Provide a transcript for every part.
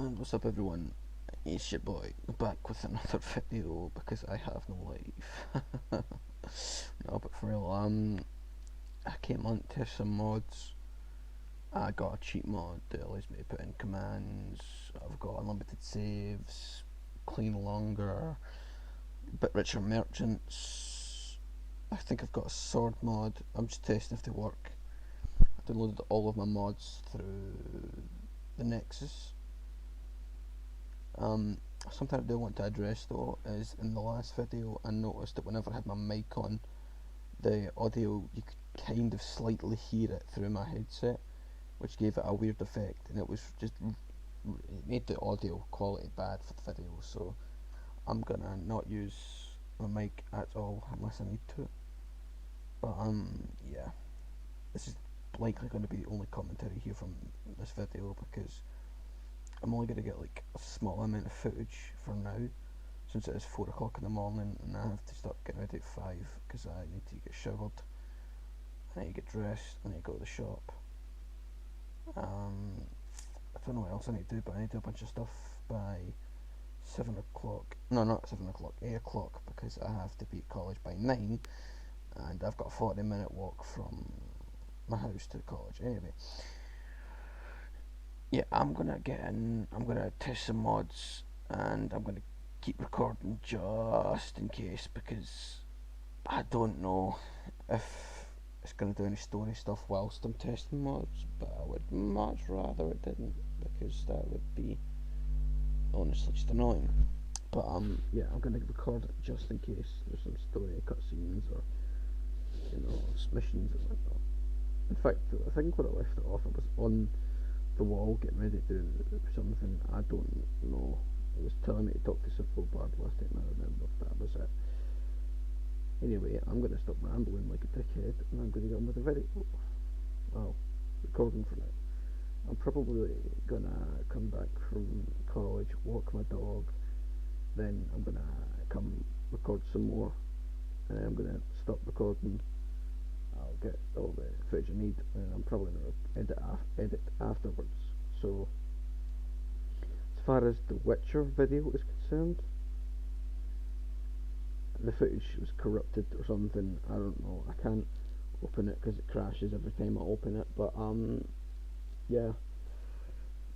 And what's up everyone, it's your boy back with another video because I have no life. No, but for real, I came on to some mods. I got a cheat mod that allows me to put in commands. I've got unlimited saves, clean longer, bit richer merchants. I think I've got a sword mod. I'm just testing if they work. I downloaded all of my mods through the Nexus. Something I do want to address though is in the last video I noticed that whenever I had my mic on, the audio, you could kind of slightly hear it through my headset, which gave it a weird effect, and it made the audio quality bad for the video. So I'm gonna not use my mic at all unless I need to. But yeah, this is likely going to be the only commentary here from this video because I'm only going to get like a small amount of footage for now, since it is 4 o'clock in the morning and I have to start getting ready at 5 because I need to get showered, I need to get dressed, I need to go to the shop. I don't know what else I need to do, but I need to do a bunch of stuff by 7 o'clock. No, not 7 o'clock, 8 o'clock, because I have to be at college by 9 and I've got a 40-minute walk from my house to the college. Anyway, yeah, I'm gonna get in, I'm gonna test some mods, and I'm gonna keep recording just in case, because I don't know if it's gonna do any story stuff whilst I'm testing mods, but I would much rather it didn't, because that would be honestly just annoying. But yeah, I'm gonna record it just in case there's some story cutscenes or, you know, missions and whatnot. In fact, I think where I left it off, I was on the wall getting ready to do something. I don't know. It was telling me to talk to Simple Bard last time I remember. That was it. Anyway, I'm going to stop rambling like a dickhead and I'm going to get on with the video. Well, recording for now. I'm probably going to come back from college, walk my dog, then I'm going to come record some more, and then I'm going to stop recording. I'll get all the footage I need, and I'm probably going to edit afterwards. So, as far as the Witcher video is concerned, the footage was corrupted or something. I don't know. I can't open it because it crashes every time I open it. But yeah,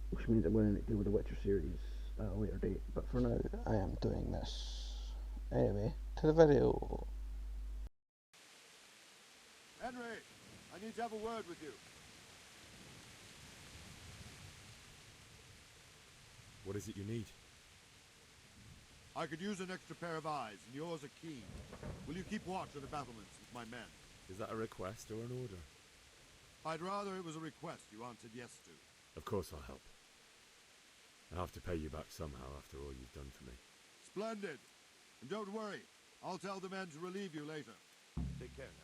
which means I'm going to deal with the Witcher series at a later date. But for now, I am doing this. Anyway, to the video. Henry, I need to have a word with you. What is it you need? I could use an extra pair of eyes, and yours are keen. Will you keep watch on the battlements with my men? Is that a request or an order? I'd rather it was a request you answered yes to. Of course I'll help. I'll have to pay you back somehow after all you've done for me. Splendid. And don't worry, I'll tell the men to relieve you later. Take care now.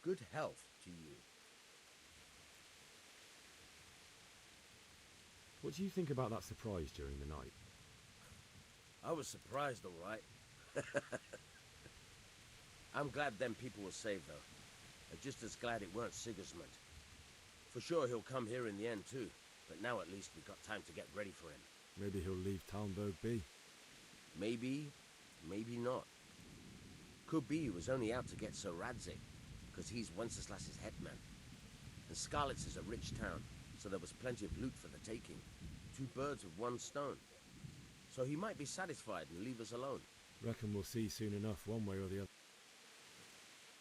Good health to you. What do you think about that surprise during the night? I was surprised, all right. I'm glad them people were saved, though. I'm just as glad it weren't Sigismund. For sure he'll come here in the end, too. But now at least we've got time to get ready for him. Maybe he'll leave Talmberg be. Maybe, maybe not. Could be he was only out to get Sir Radzig, because he's Wenceslas's headman. And Scarlet's is a rich town, so there was plenty of loot for the taking. 2 birds with 1 stone. So he might be satisfied and leave us alone. Reckon we'll see soon enough, one way or the other.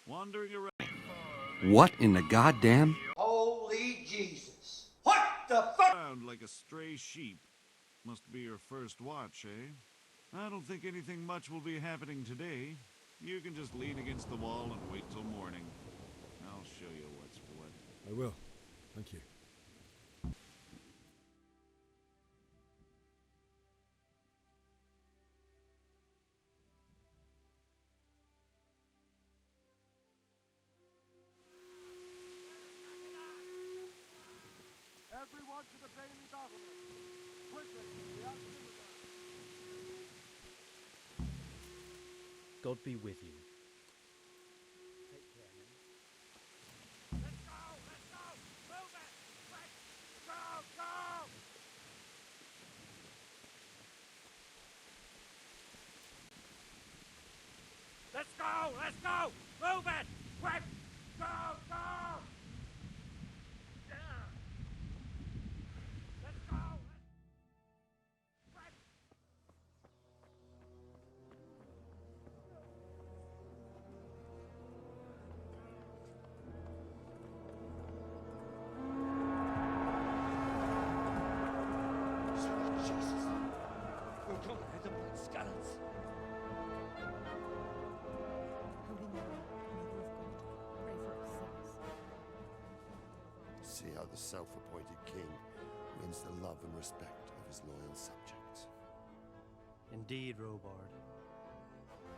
Wandering around. What in the goddamn? Holy Jesus. What the fuck? Around like a stray sheep. Must be your first watch, eh? I don't think anything much will be happening today. You can just lean against the wall and wait till morning. I'll show you what's what. I will. Thank you. Everyone to the Bailey Battle. Quickly, the Alchemist. God be with you. Take care, man. Let's go! Let's go! Move it! Quick! Go! Go! Let's go! Let's go! Move it! Quick! Go! Go! Yeah. Let's go! Quick! Sweet Jesus. We're gonna hit them like scallops. Holy Mary, Mother of God, pray for us sinners. See how the self-appointed king wins the love and respect of his loyal subjects. Indeed, Robard.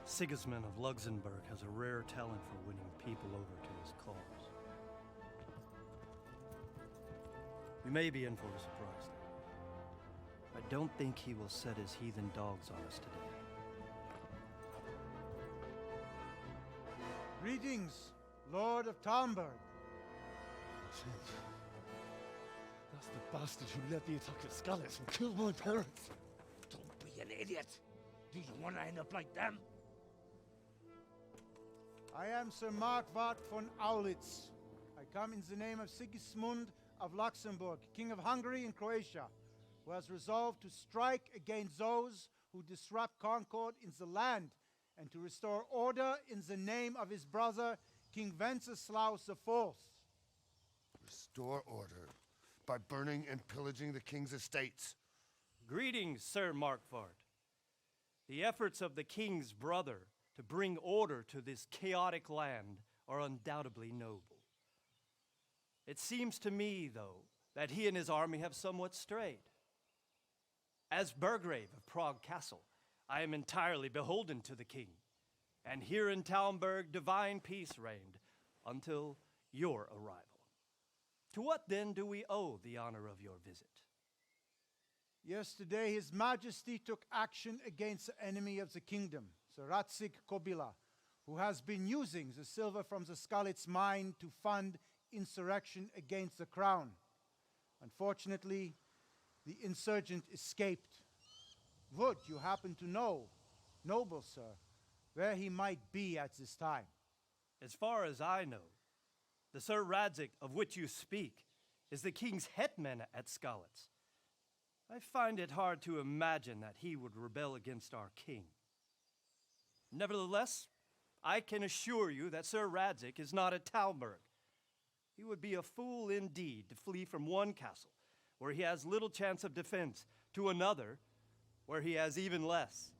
Sigismund of Luxembourg has a rare talent for winning people over to his cause. We may be in for a surprise, though. I don't think he will set his heathen dogs on us today. Greetings, Lord of Talmberg. That's the bastard who led the attack at Scallops and killed my parents. Don't be an idiot! Do you want to end up like them? I am Sir Markwart von Aulitz. I come in the name of Sigismund of Luxembourg, King of Hungary and Croatia, who has resolved to strike against those who disrupt concord in the land and to restore order in the name of his brother, King Wenceslaus IV. Restore order by burning and pillaging the king's estates. Greetings, Sir Markwart. The efforts of the king's brother to bring order to this chaotic land are undoubtedly noble. It seems to me, though, that he and his army have somewhat strayed. As Burgrave of Prague Castle, I am entirely beholden to the king, and here in Talmberg divine peace reigned until your arrival. To what then do we owe the honor of your visit? Yesterday, His Majesty took action against the enemy of the kingdom, Sir Radzig Kobyla, who has been using the silver from the Skalitz mine to fund insurrection against the crown. Unfortunately, the insurgent escaped. Would you happen to know, noble sir, where he might be at this time? As far as I know, the Sir Radzig of which you speak is the king's hetman at Skalitz. I find it hard to imagine that he would rebel against our king. Nevertheless, I can assure you that Sir Radzig is not at Talmberg. He would be a fool indeed to flee from one castle, where he has little chance of defense, to another, where he has even less.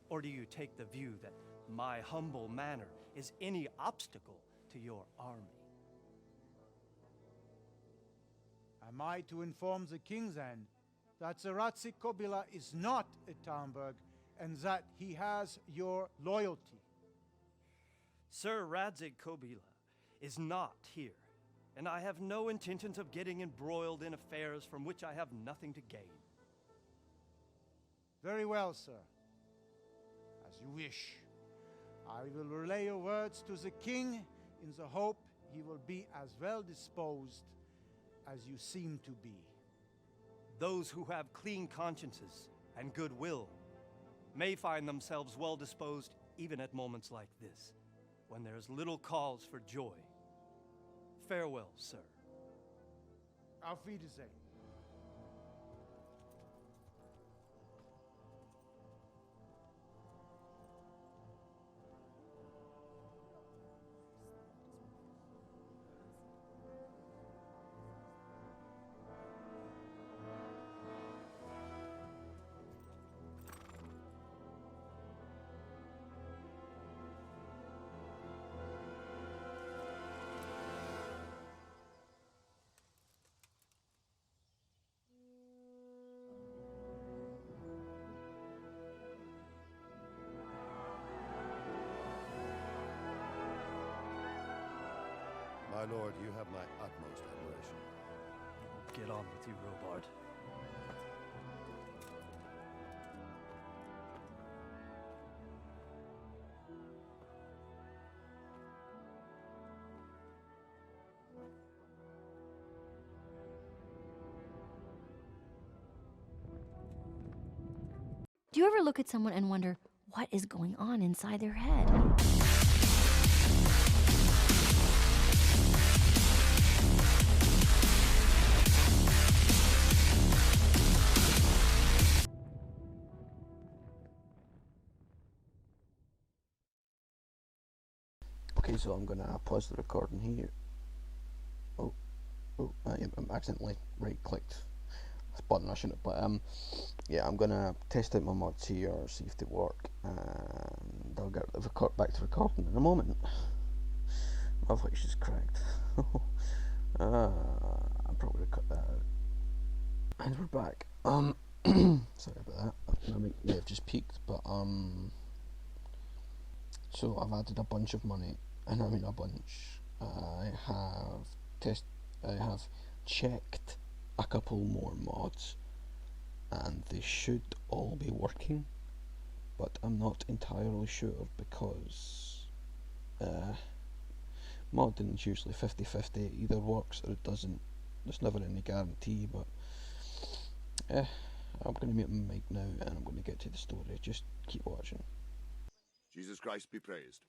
Or do you take the view that my humble manner is any obstacle to your army? Am I to inform the king then that Sir Radzig Kobyla is not at Talmberg and that he has your loyalty? Sir Radzig Kobyla is not here, and I have no intentions of getting embroiled in affairs from which I have nothing to gain. Very well, sir. As you wish. I will relay your words to the king in the hope he will be as well disposed as you seem to be. Those who have clean consciences and goodwill may find themselves well disposed even at moments like this, when there is little cause for joy. Farewell, sir. Auf Wiedersehen. My lord, you have my utmost admiration. get on with you, Robard. Do you ever look at someone and wonder what is going on inside their head? Okay, so I'm gonna pause the recording here. I accidentally right-clicked this button. I shouldn't have, but yeah, I'm gonna test out my mods here, see if they work, and I'll get back to recording in a moment. My voice is cracked. I'm probably gonna cut that out. And we're back. Sorry about that. I may have just peaked, but so I've added a bunch of money, and I mean a bunch. I have checked a couple more mods, and they should all be working, but I'm not entirely sure because modding's usually 50-50. It either works or it doesn't. There's never any guarantee, but I'm going to mute my mic now and I'm going to get to the story. Just keep watching. Jesus Christ be praised.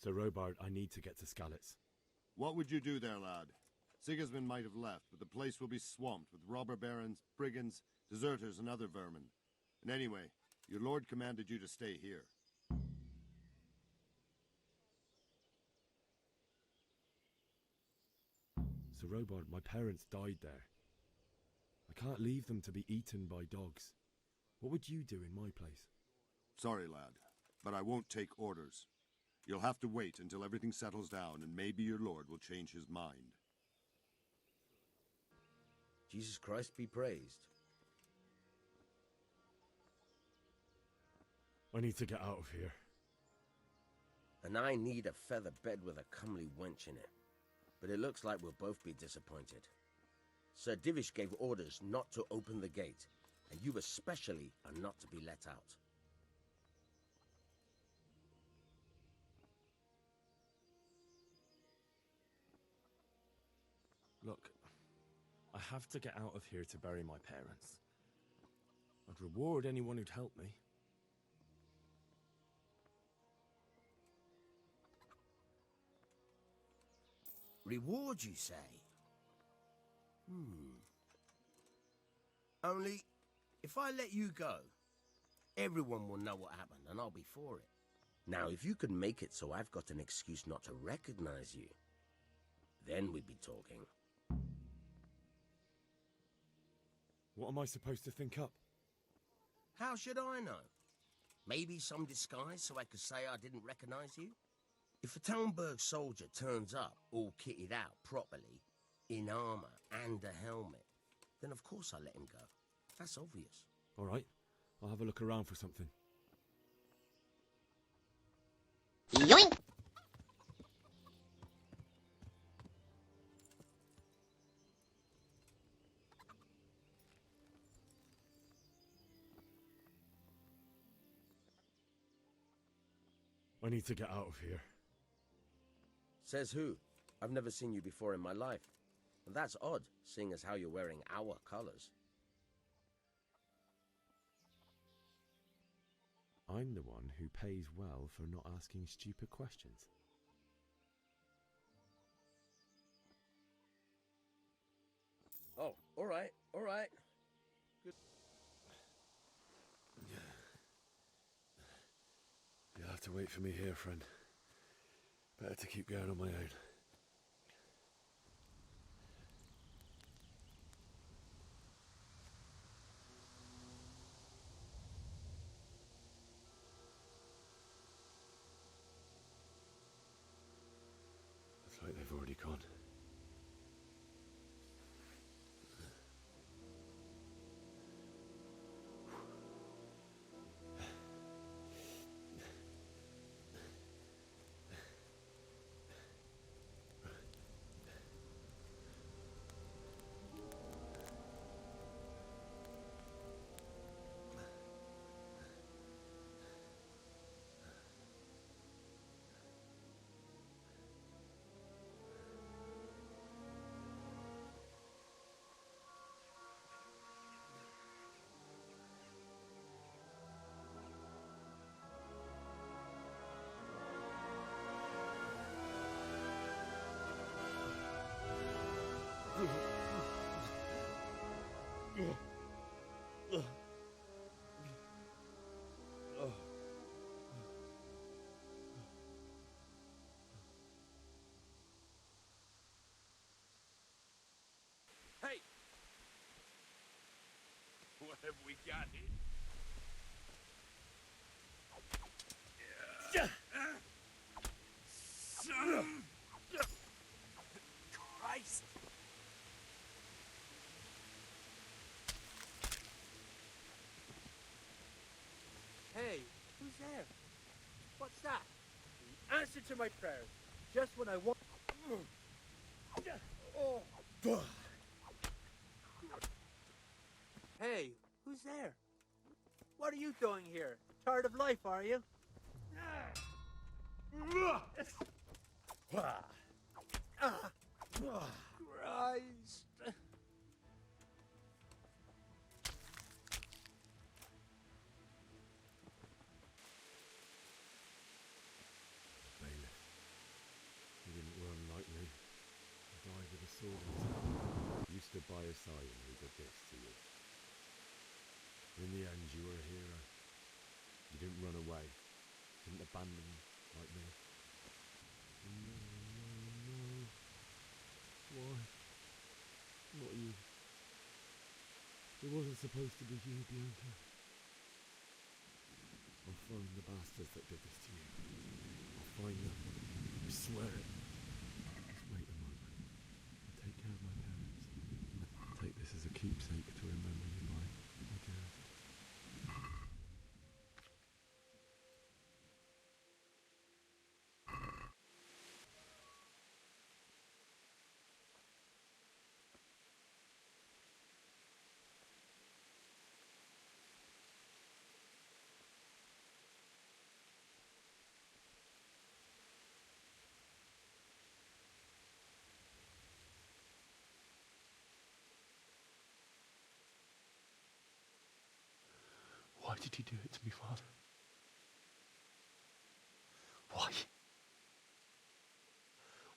Sir Robard, I need to get to Skalitz. What would you do there, lad? Sigismund might have left, but the place will be swamped with robber barons, brigands, deserters, and other vermin. And anyway, your lord commanded you to stay here. Sir Robard, my parents died there. I can't leave them to be eaten by dogs. What would you do in my place? Sorry, lad, but I won't take orders. You'll have to wait until everything settles down, and maybe your lord will change his mind. Jesus Christ be praised. I need to get out of here. And I need a feather bed with a comely wench in it. But it looks like we'll both be disappointed. Sir Divish gave orders not to open the gate, and you especially are not to be let out. Look, I have to get out of here to bury my parents. I'd reward anyone who'd help me. Reward, you say? Only, if I let you go, everyone will know what happened, and I'll be for it. Now, if you can make it so I've got an excuse not to recognize you, then we'd be talking. What am I supposed to think up? How should I know? Maybe some disguise so I could say I didn't recognize you? If a Talmberg soldier turns up all kitted out properly, in armor and a helmet, then of course I let him go. That's obvious. All right, I'll have a look around for something. Yoink! I need to get out of here. Says who? I've never seen you before in my life. And that's odd, seeing as how you're wearing our colors. I'm the one who pays well for not asking stupid questions. Oh, all right, all right. Good. You'll have to wait for me here, friend. Better to keep going on my own. Looks like they've already gone. Hey! What have we got here? Christ! Hey, who's there? What's that? The answer to my prayers. Just when I want... Oh. Hey, who's there? What are you doing here? Tired of life, are you? Christ. Bailiff, he didn't run like me. He died with a sword in his hand. You stood by his side and he did this to you. In the end, you were a hero. You didn't run away. Didn't abandon like me. No, no, no. Why? Not you. It wasn't supposed to be you, Bianca. I'll find the bastards that did this to you. I'll find them. I swear it. Just wait a moment. I'll take care of my parents. I'll take this as a keepsake to remember you by, my dearest. Why did you do it to me, Father? Why?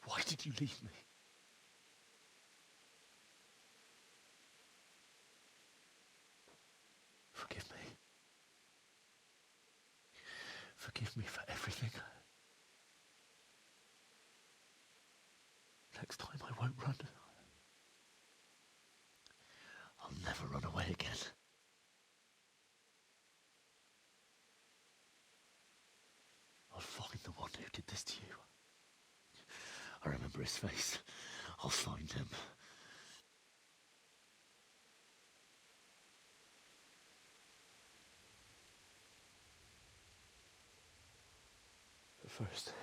Why did you leave me? Forgive me. Forgive me for everything. Next time I won't run. I'll never run away again. I'll find the one who did this to you. I remember his face. I'll find him. But first,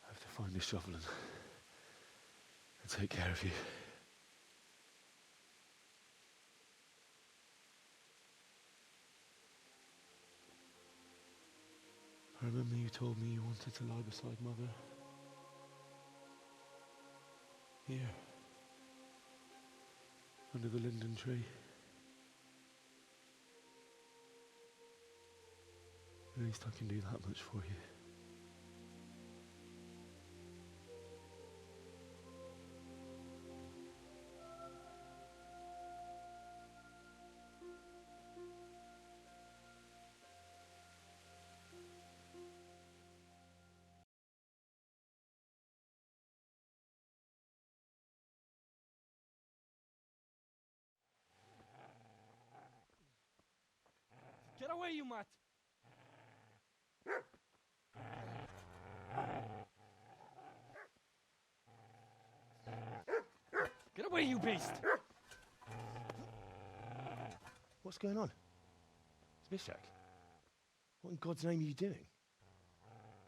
I have to find this shovel and take care of you. I remember you told me you wanted to lie beside Mother. Here. Under the linden tree. At least I can do that much for you. Get away, you mutt! Get away, you beast! What's going on? It's Bishak. What in God's name are you doing?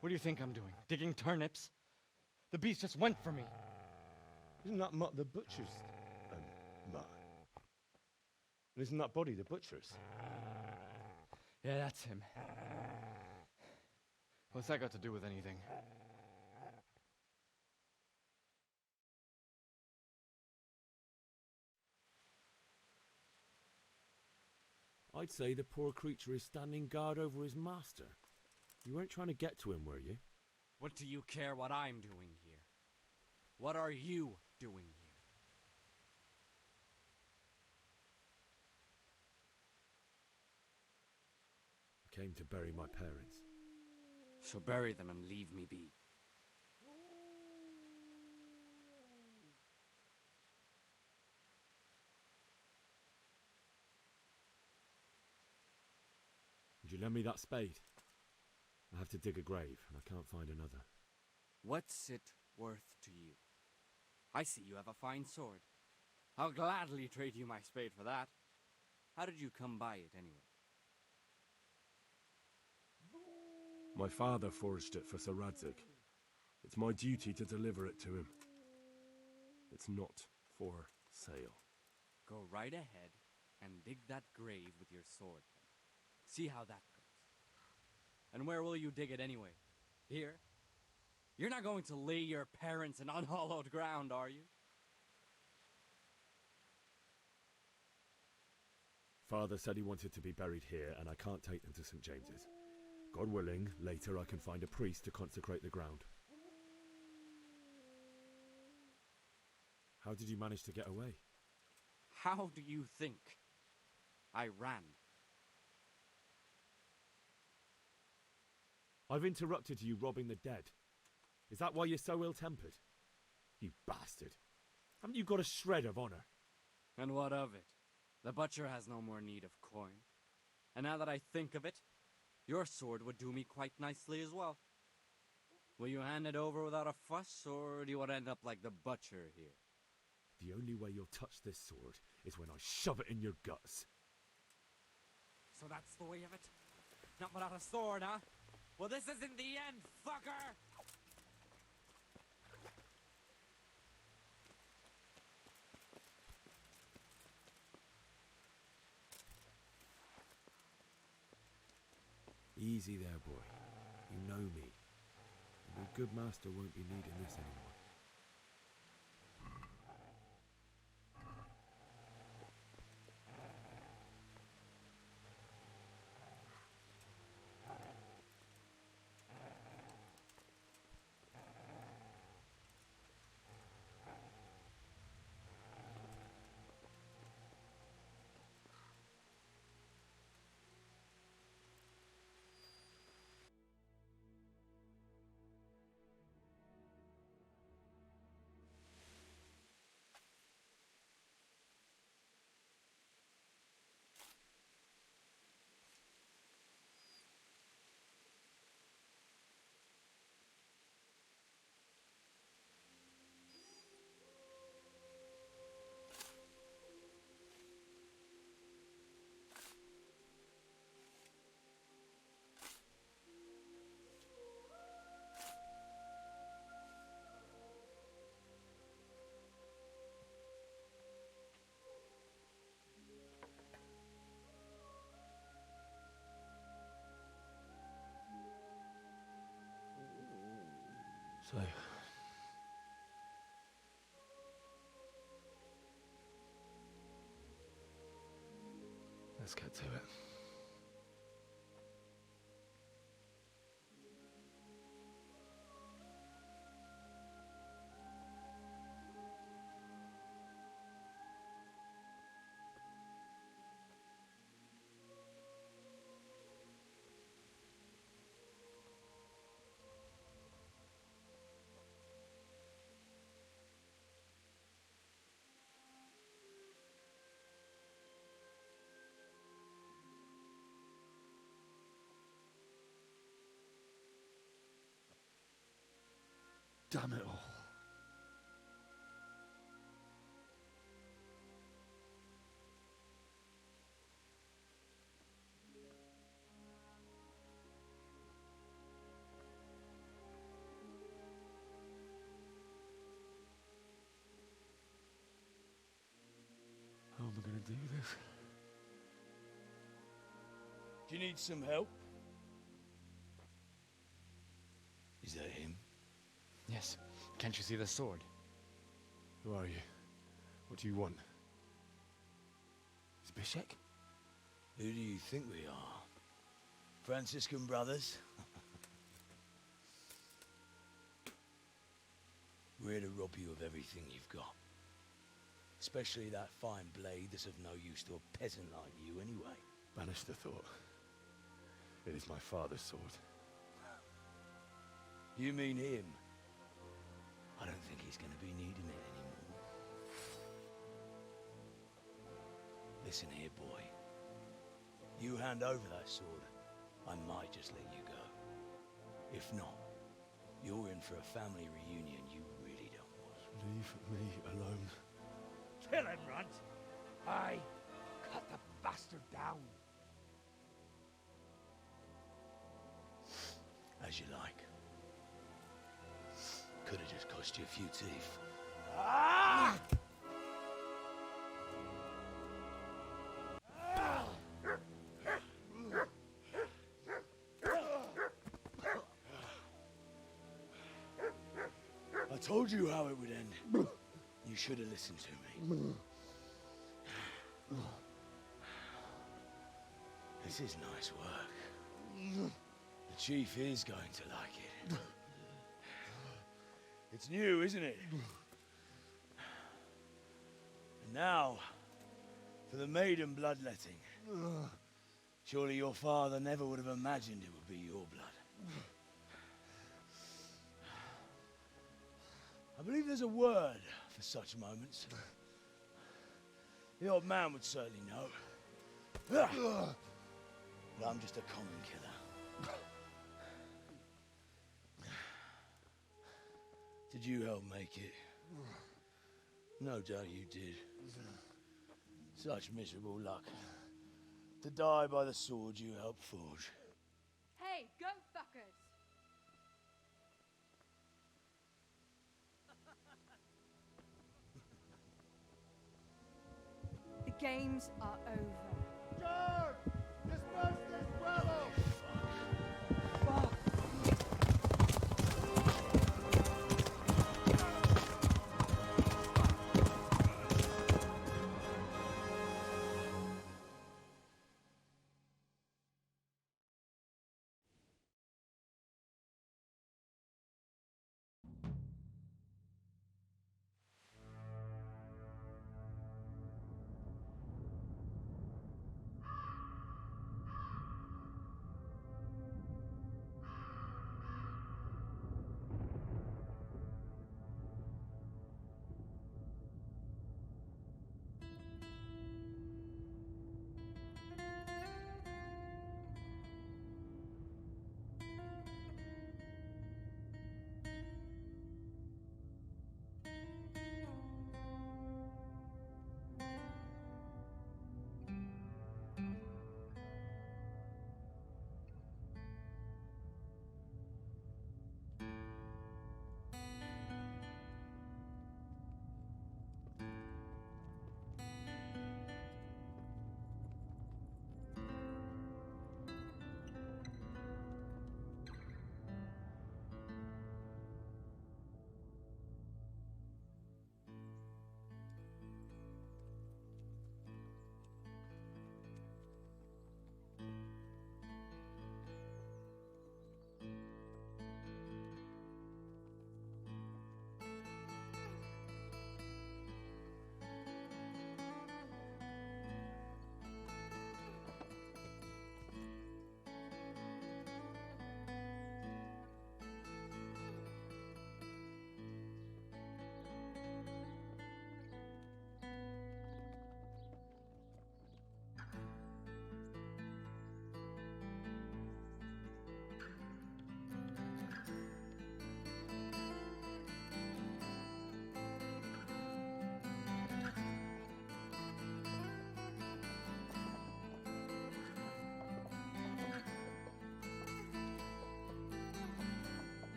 What do you think I'm doing? Digging turnips? The beast just went for me. Isn't that Mutt the butcher's Mutt? And isn't that body the butcher's? Yeah, that's him. What's that got to do with anything? I'd say the poor creature is standing guard over his master. You weren't trying to get to him, were you? What do you care what I'm doing here? What are you doing here? came to bury my parents. So bury them and leave me be. Would you lend me that spade? I have to dig a grave, and I can't find another. What's it worth to you? I see you have a fine sword. I'll gladly trade you my spade for that. How did you come by it, anyway? My father forged it for Sir Radzig. It's my duty to deliver it to him. It's not for sale. Go right ahead and dig that grave with your sword. See how that goes. And where will you dig it anyway? Here? You're not going to lay your parents in unhallowed ground, are you? Father said he wanted to be buried here, and I can't take them to St. James's. God willing, later I can find a priest to consecrate the ground. How did you manage to get away? How do you think? I ran. I've interrupted you robbing the dead. Is that why you're so ill-tempered? You bastard. Haven't you got a shred of honor? And what of it? The butcher has no more need of coin. And now that I think of it, your sword would do me quite nicely as well. Will you hand it over without a fuss, or do you want to end up like the butcher here? The only way you'll touch this sword is when I shove it in your guts. So that's the way of it? Not without a sword, huh? Well, this isn't the end, fucker! Easy there, boy. You know me. And your good master won't be needing this anymore. So, let's get to it. Damn it all. How am I going to do this? Do you need some help? Is that him? Yes. Can't you see the sword? Who are you? What do you want? Zbyszek? Who do you think we are? Franciscan brothers? We're here to rob you of everything you've got. Especially that fine blade that's of no use to a peasant like you anyway. Banish the thought. It is my father's sword. You mean him? I don't think he's gonna be needing it anymore. Listen here, boy. You hand over that sword, I might just let you go. If not, you're in for a family reunion you really don't want. Leave me alone. Kill him, Runt! Aye, cut the bastard down. As you like. Could have just cost you a few teeth. Ah! I told you how it would end. You should have listened to me. This is nice work. The chief is going to like it. It's new, isn't it? And now, for the maiden bloodletting. Surely your father never would have imagined it would be your blood. I believe there's a word for such moments. The old man would certainly know. But I'm just a common killer. Did you help make it? No doubt you did. Such miserable luck. To die by the sword you helped forge. Hey, go fuckers! The games are over. George! Disperse this rabble!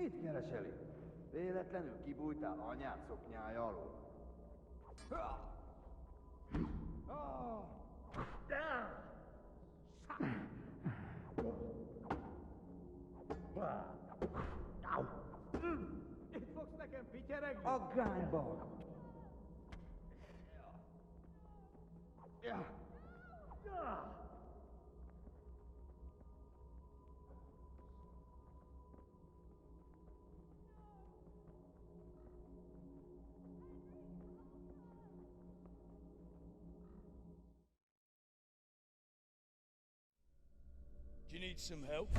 Mit kereseli? Véletlenül kibújtál anyád szoknyája alól? Itt fogsz nekem pityeregni? Aggányban! Do you need some help?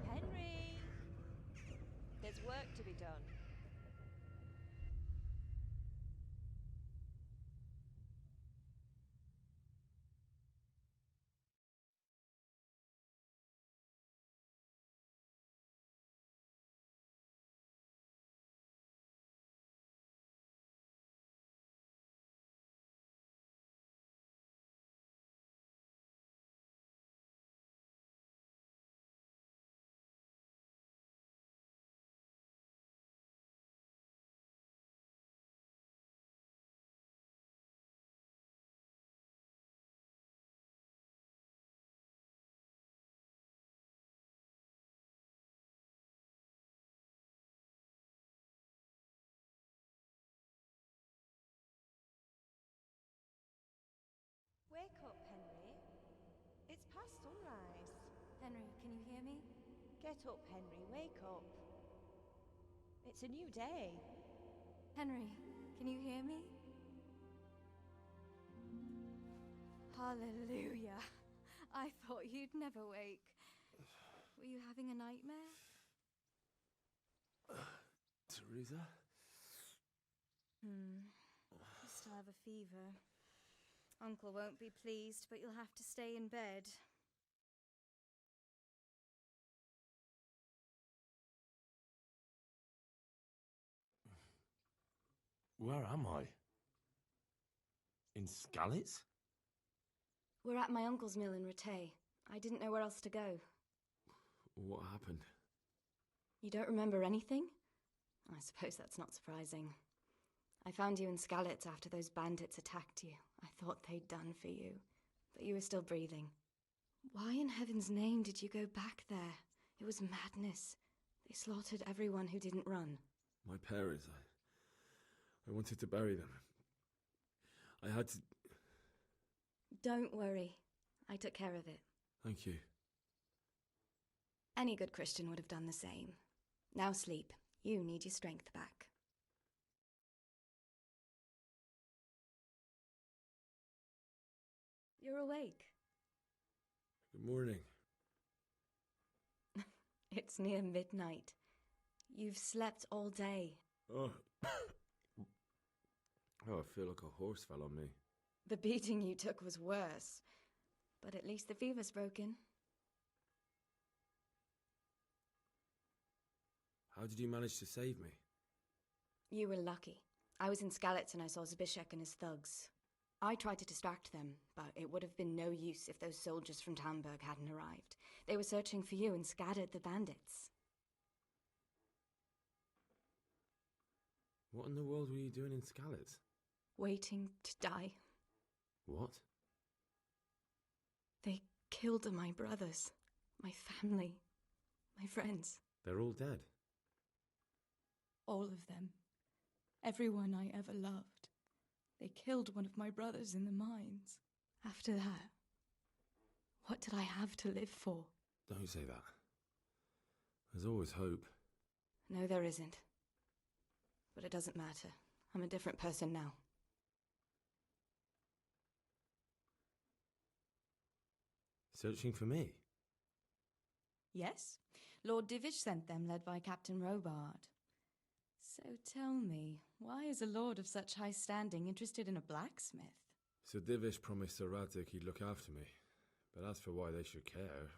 Henry! There's work to be done. Wake up, Henry. It's past sunrise. Henry, can you hear me? Get up, Henry. Wake up. It's a new day. Henry, can you hear me? Hallelujah. I thought you'd never wake. Were you having a nightmare? Teresa? You still have a fever. Uncle won't be pleased, but you'll have to stay in bed. Where am I? In Skalitz? We're at my uncle's mill in Rattay. I didn't know where else to go. What happened? You don't remember anything? I suppose that's not surprising. I found you in Skalitz after those bandits attacked you. I thought they'd done for you, but you were still breathing. Why in heaven's name did you go back there? It was madness. They slaughtered everyone who didn't run. My parents, I wanted to bury them. I had to... Don't worry. I took care of it. Thank you. Any good Christian would have done the same. Now sleep. You need your strength back. You're awake. Good morning. It's near midnight. You've slept all day. Oh. Oh, I feel like a horse fell on me. The beating you took was worse. But at least the fever's broken. How did you manage to save me? You were lucky. I was in Skalitz and I saw Zbyszek and his thugs. I tried to distract them, but it would have been no use if those soldiers from Tamberg hadn't arrived. They were searching for you and scattered the bandits. What in the world were you doing in Skalitz? Waiting to die. What? They killed my brothers, my family, my friends. They're all dead. All of them. Everyone I ever loved. They killed one of my brothers in the mines. After that, what did I have to live for? Don't say that. There's always hope. No, there isn't. But it doesn't matter. I'm a different person now. Searching for me? Yes. Lord Divish sent them, led by Captain Robard. So tell me, why is a lord of such high standing interested in a blacksmith? Sir Divish promised Sir Radzig he'd look after me, but as for why they should care,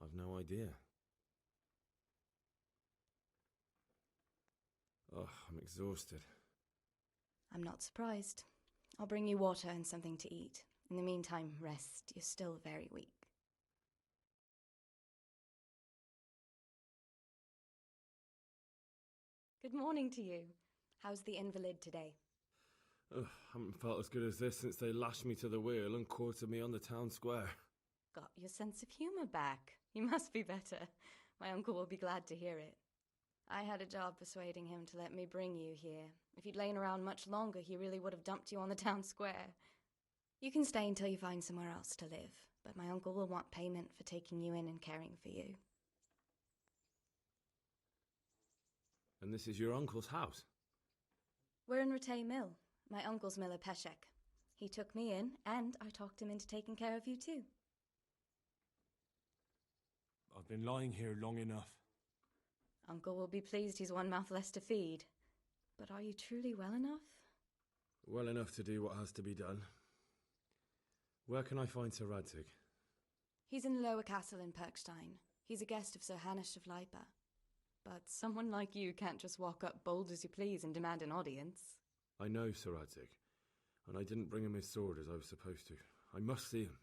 I've no idea. Oh, I'm exhausted. I'm not surprised. I'll bring you water and something to eat. In the meantime, rest. You're still very weak. Good morning to you. How's the invalid today? Ugh, haven't felt as good as this since they lashed me to the wheel and quartered me on the town square. Got your sense of humour back. You must be better. My uncle will be glad to hear it. I had a job persuading him to let me bring you here. If you'd lain around much longer, he really would have dumped you on the town square. You can stay until you find somewhere else to live, but my uncle will want payment for taking you in and caring for you. And this is your uncle's house? We're in Rattay Mill. My uncle's miller Peshek. He took me in, and I talked him into taking care of you too. I've been lying here long enough. Uncle will be pleased he's one mouth less to feed. But are you truly well enough? Well enough to do what has to be done. Where can I find Sir Radzig? He's in the lower castle in Perkstein. He's a guest of Sir Hanush of Leipa. But someone like you can't just walk up bold as you please and demand an audience. I know Sir Radzig, and I didn't bring him his sword as I was supposed to. I must see him.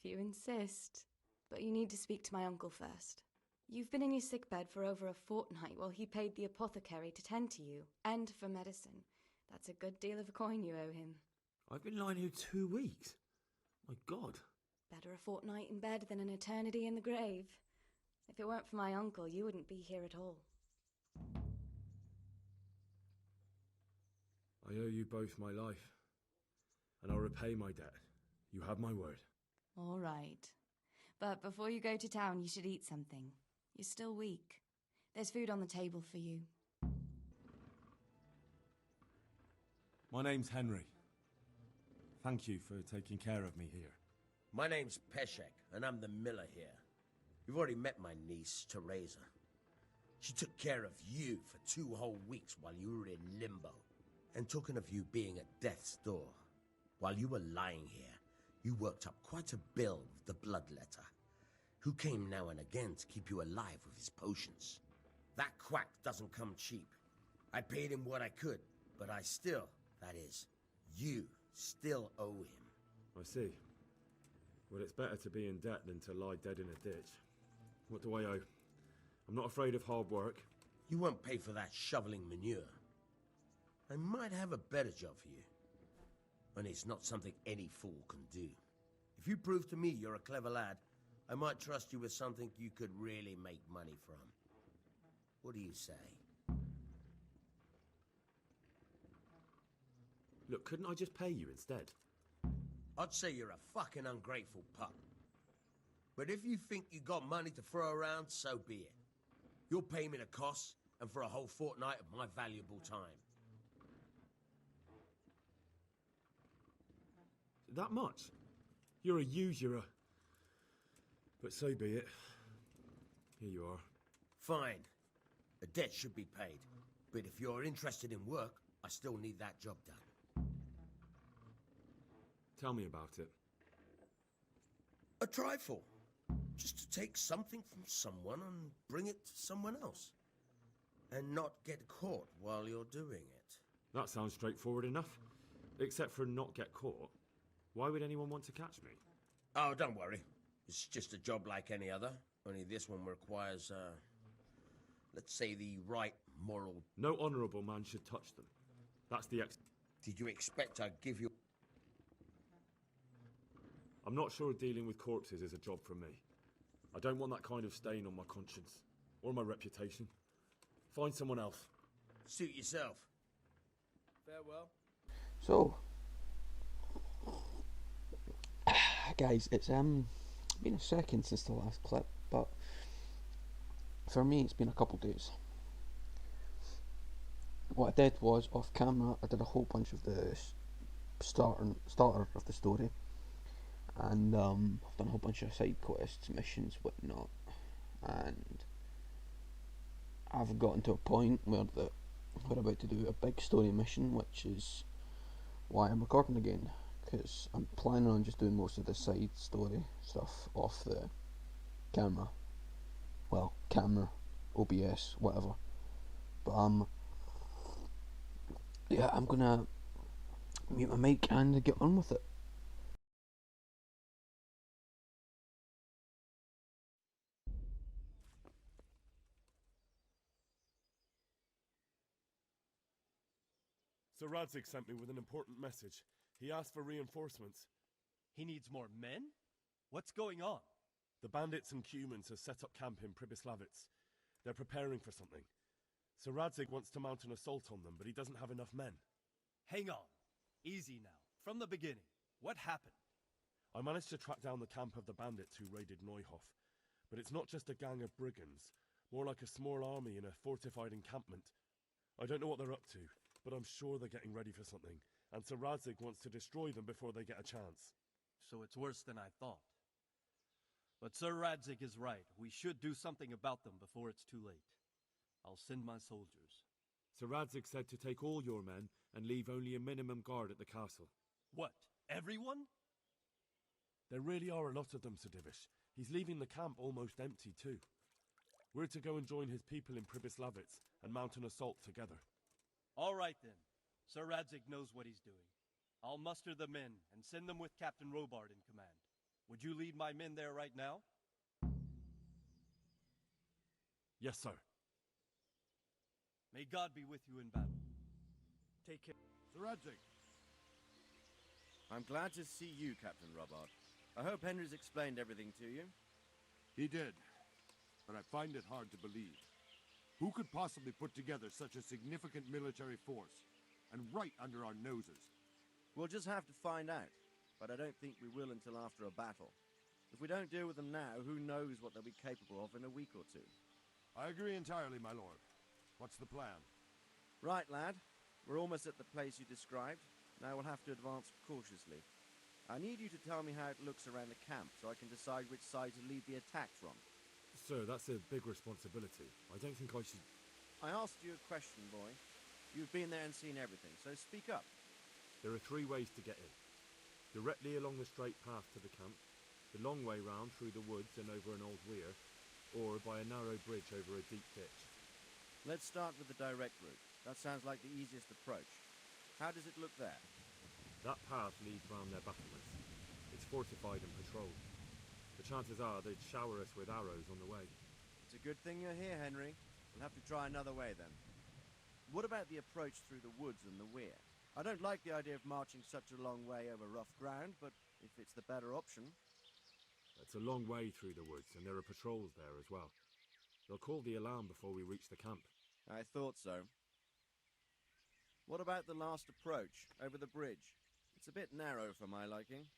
If you insist. But you need to speak to my uncle first. You've been in your sickbed for over a fortnight while he paid the apothecary to tend to you, and for medicine. That's a good deal of a coin you owe him. I've been lying here 2 weeks. My God. Better a fortnight in bed than an eternity in the grave. If it weren't for my uncle, you wouldn't be here at all. I owe you both my life, and I'll repay my debt. You have my word. All right. But before you go to town, you should eat something. You're still weak. There's food on the table for you. My name's Henry. Thank you for taking care of me here. My name's Peshek, and I'm the miller here. You've already met my niece, Teresa. She took care of you for 2 whole weeks while you were in limbo. And talking of you being at death's door, while you were lying here, you worked up quite a bill with the bloodletter, who came now and again to keep you alive with his potions. That quack doesn't come cheap. I paid him what I could, but I still, that is, you still owe him. I see. Well, it's better to be in debt than to lie dead in a ditch. What do I owe? I'm not afraid of hard work. You won't pay for that shoveling manure. I might have a better job for you. And it's not something any fool can do. If you prove to me you're a clever lad, I might trust you with something you could really make money from. What do you say? Look, couldn't I just pay you instead? I'd say you're a fucking ungrateful pup. But if you think you got money to throw around, so be it. You'll pay me the costs, and for a whole fortnight of my valuable time. That much? You're a usurer. But so be it. Here you are. Fine. The debt should be paid. But if you're interested in work, I still need that job done. Tell me about it. A trifle. Just to take something from someone and bring it to someone else. And not get caught while you're doing it. That sounds straightforward enough. Except for not get caught. Why would anyone want to catch me? Oh, don't worry. It's just a job like any other. Only this one requires, let's say the right moral... No honourable man should touch them. That's the Did you expect I'd give you... I'm not sure dealing with corpses is a job for me. I don't want that kind of stain on my conscience. Or my reputation. Find someone else. Suit yourself. Farewell. So, guys, it's been a second since the last clip, but for me it's been a couple days. What I did was, off camera, I did a whole bunch of the starter of the story, and I've done a whole bunch of side quests, missions, whatnot, and I've gotten to a point where we're about to do a big story mission, which is why I'm recording again, because I'm planning on just doing most of the side story stuff off the camera. Well, camera, OBS, whatever. But yeah, I'm gonna mute my mic and get on with it. Sir Radzig sent me with an important message. He asked for reinforcements. He needs more men? What's going on? The bandits and humans have set up camp in Pribyslavitz. They're preparing for something. Sir Radzig wants to mount an assault on them, but he doesn't have enough men. Hang on. Easy now. From the beginning. What happened? I managed to track down the camp of the bandits who raided Neuhof. But it's not just a gang of brigands. More like a small army in a fortified encampment. I don't know what they're up to, but I'm sure they're getting ready for something. And Sir Radzig wants to destroy them before they get a chance. So it's worse than I thought. But Sir Radzig is right. We should do something about them before it's too late. I'll send my soldiers. Sir Radzig said to take all your men and leave only a minimum guard at the castle. What? Everyone? There really are a lot of them, Sir Divish. He's leaving the camp almost empty too. We're to go and join his people in Pribyslavitz and mount an assault together. All right then. Sir Radzig knows what he's doing. I'll muster the men and send them with Captain Robard in command. Would you lead my men there right now? Yes, sir. May God be with you in battle. Take care. Sir Radzig. I'm glad to see you, Captain Robard. I hope Henry's explained everything to you. He did, but I find it hard to believe. Who could possibly put together such a significant military force, and right under our noses? We'll just have to find out, but I don't think we will until after a battle. If we don't deal with them now, who knows what they'll be capable of in a week or two. I agree entirely, my lord. What's the plan? Right, lad. We're almost at the place you described. Now we'll have to advance cautiously. I need you to tell me how it looks around the camp so I can decide which side to lead the attack from. Sir, that's a big responsibility. I don't think I should... I asked you a question, boy. You've been there and seen everything, so speak up. There are 3 ways to get in. Directly along the straight path to the camp, the long way round through the woods and over an old weir, or by a narrow bridge over a deep ditch. Let's start with the direct route. That sounds like the easiest approach. How does it look there? That path leads round their battlements. It's fortified and patrolled. The chances are they'd shower us with arrows on the way. It's a good thing you're here, Henry. We'll have to try another way then. What about the approach through the woods and the weir? I don't like the idea of marching such a long way over rough ground, but if it's the better option... It's a long way through the woods, and there are patrols there as well. They'll call the alarm before we reach the camp. I thought so. What about the last approach, over the bridge? It's a bit narrow for my liking.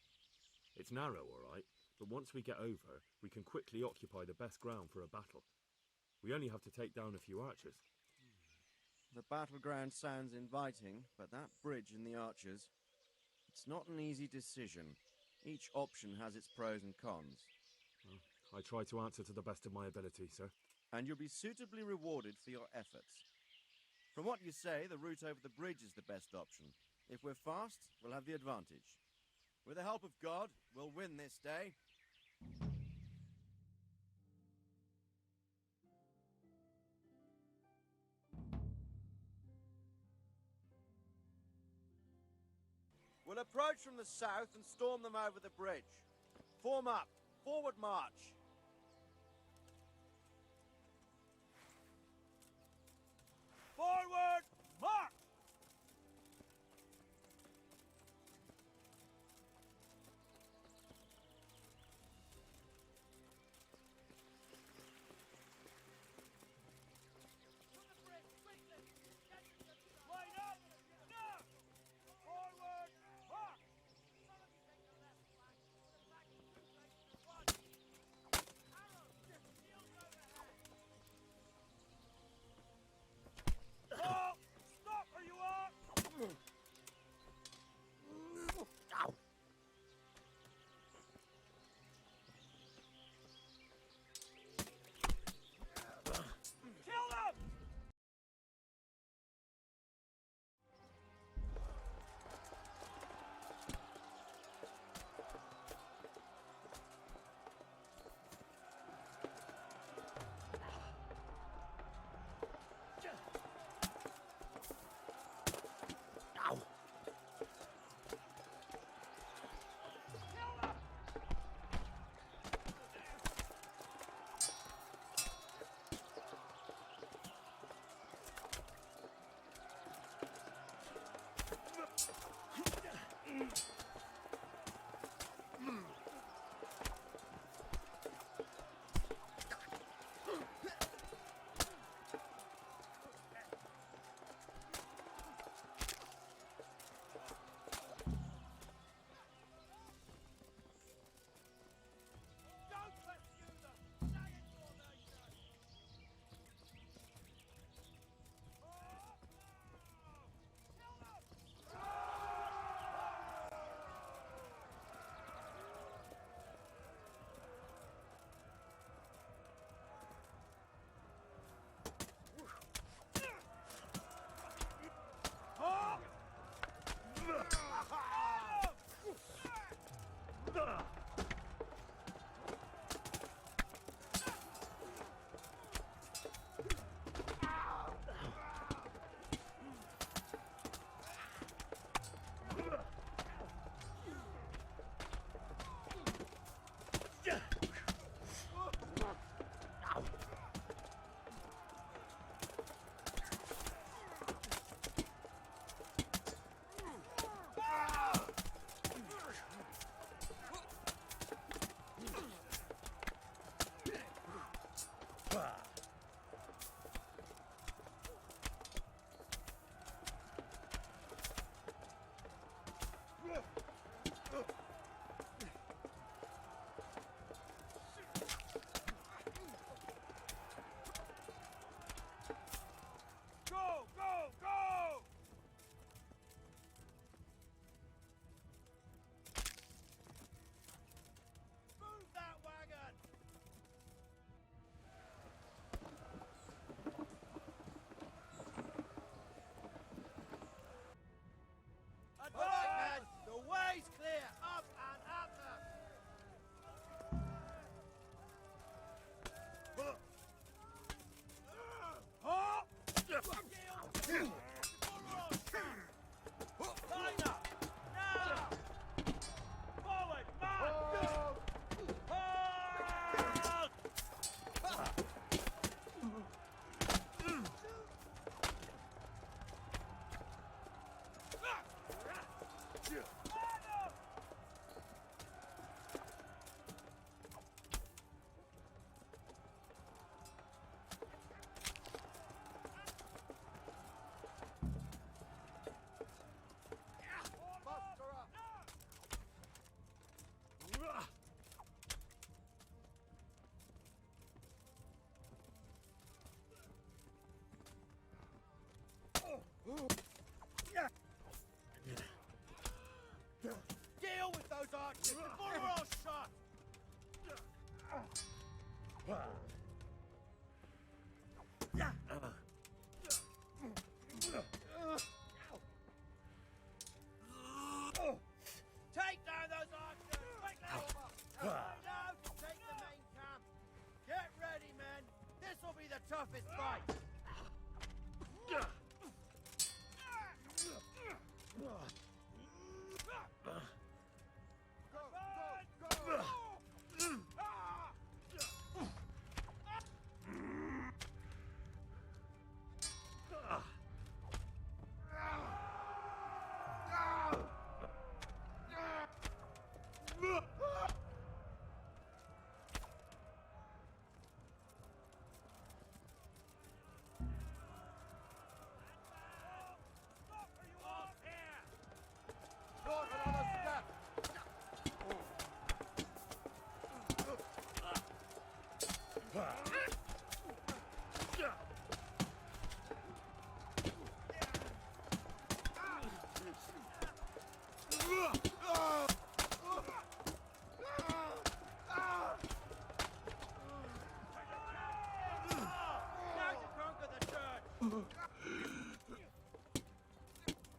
It's narrow, all right, but once we get over, we can quickly occupy the best ground for a battle. We only have to take down a few archers. The battleground sounds inviting, but that bridge and the archers... It's not an easy decision. Each option has its pros and cons. Well, I try to answer to the best of my ability, sir. And you'll be suitably rewarded for your efforts. From what you say, the route over the bridge is the best option. If we're fast, we'll have the advantage. With the help of God, we'll win this day. We'll approach from the south and storm them over the bridge. Form up. Forward march. Forward march! Take down those archers! Quickly! Now to take the main camp! Get ready, men! This'll be the toughest fight!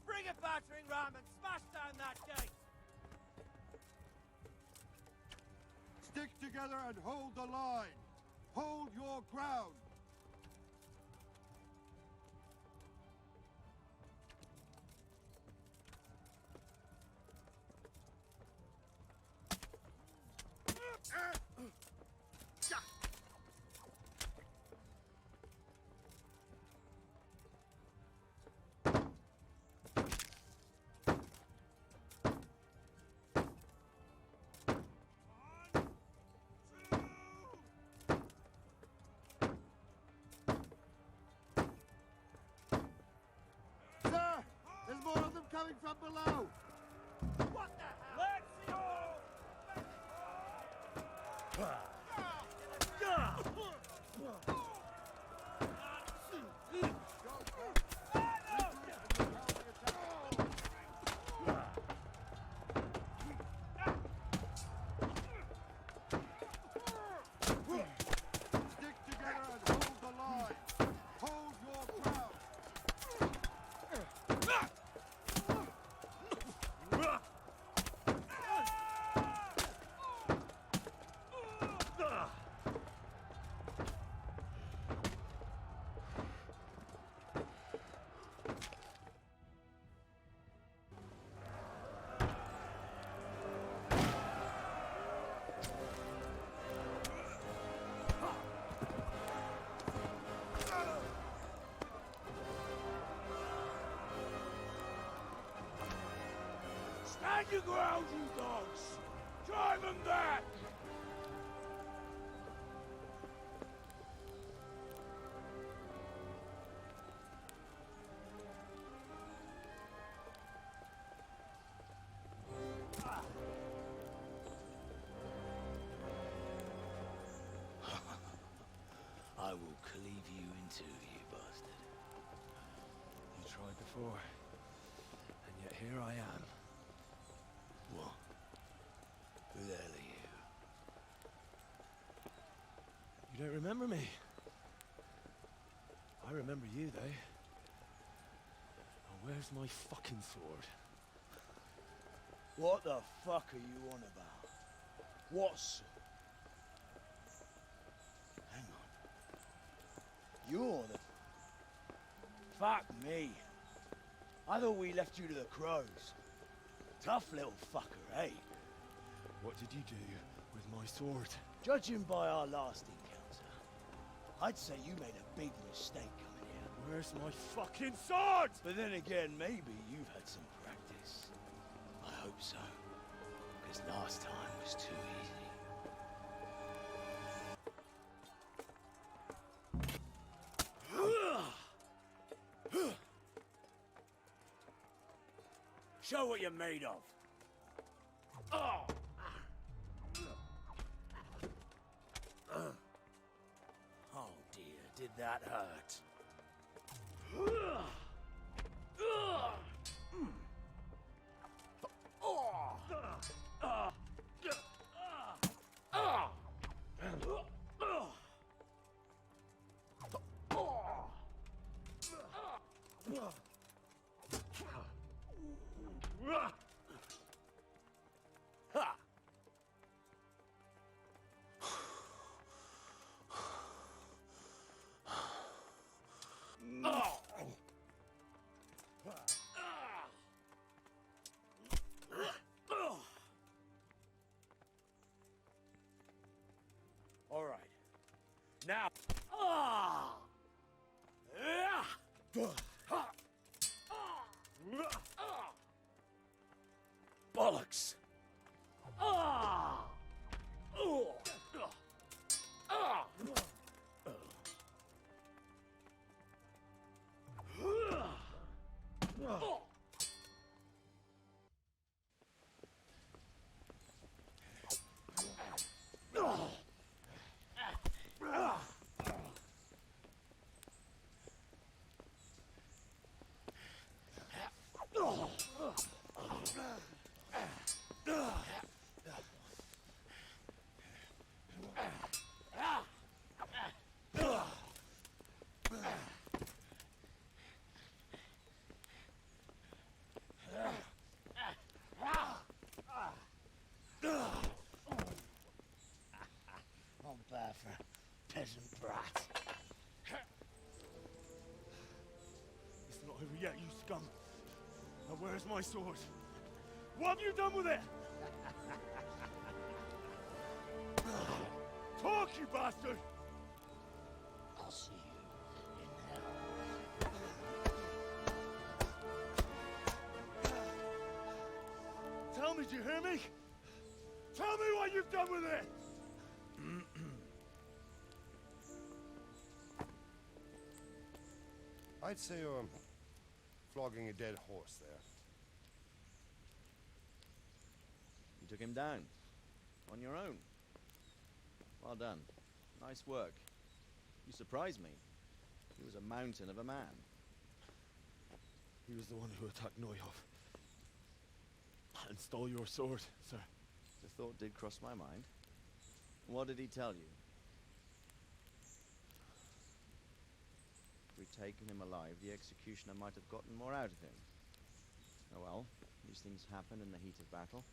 Bring a battering ram and smash down that gate! Stick together and hold the line. Hold your ground. Sir, there's more of them coming from below. What the hell? Let's Stick together and hold the line. Hold your ground. Stand your ground, you dogs! Drive them back! I will cleave you in two, you bastard. You tried before, and yet here I am. What? Who the hell are you? You don't remember me? I remember you, though. Now, where's my fucking sword? What the fuck are you on about? What sword? Hang on. You're the... Fuck me. I thought we left you to the crows. Tough little fucker, eh? What did you do with my sword? Judging by our last encounter, I'd say you made a big mistake coming here. Where's my fucking sword? But then again, maybe you've had some practice. I hope so. Because last time was too easy. Show what you're made of. Oh! Oh dear, did that hurt? Ha! All right. Now. Bollocks. I'm bad for a peasant brat. It's not over yet, you scum. Now where's my sword? What have you done with it? Talk, you bastard! I'll see you in hell. Tell me, do you hear me? Tell me what you've done with it! I'd say you're flogging a dead horse there. You took him down. On your own. Well done. Nice work. You surprised me. He was a mountain of a man. He was the one who attacked Neuhoff. And stole your sword, sir. The thought did cross my mind. What did he tell you? If we'd taken him alive, the executioner might have gotten more out of him. Oh well, these things happen in the heat of battle.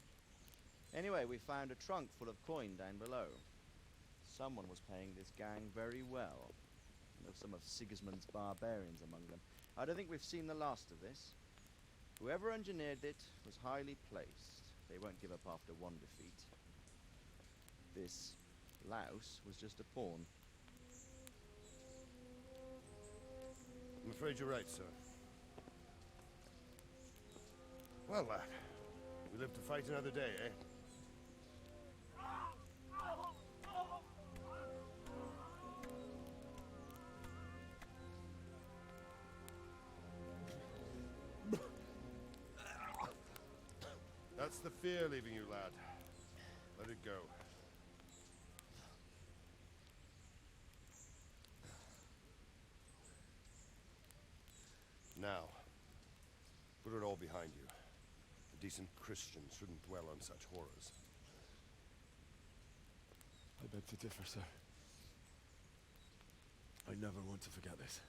Anyway, we found a trunk full of coin down below. Someone was paying this gang very well. There's some of Sigismund's barbarians among them. I don't think we've seen the last of this. Whoever engineered it was highly placed. They won't give up after one defeat. This louse was just a pawn. I'm afraid you're right, sir. Well, lad, we live to fight another day, eh? That's the fear leaving you, lad. Let it go. Now, put it all behind you. A decent Christian shouldn't dwell on such horrors. I beg to differ, sir. I never want to forget this.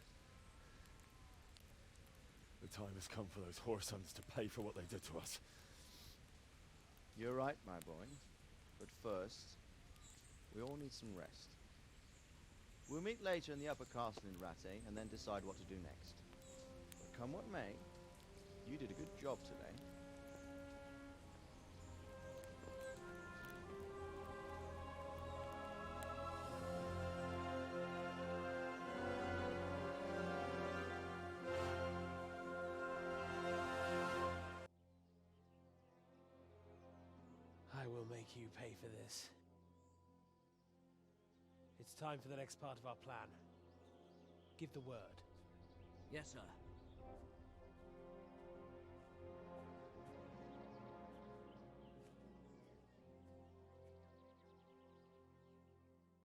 The time has come for those whoresons to pay for what they did to us. You're right, my boy. But first, we all need some rest. We'll meet later in the upper castle in Rattay and then decide what to do next. But come what may, you did a good job today. I will make you pay for this. It's time for the next part of our plan. Give the word. Yes, sir.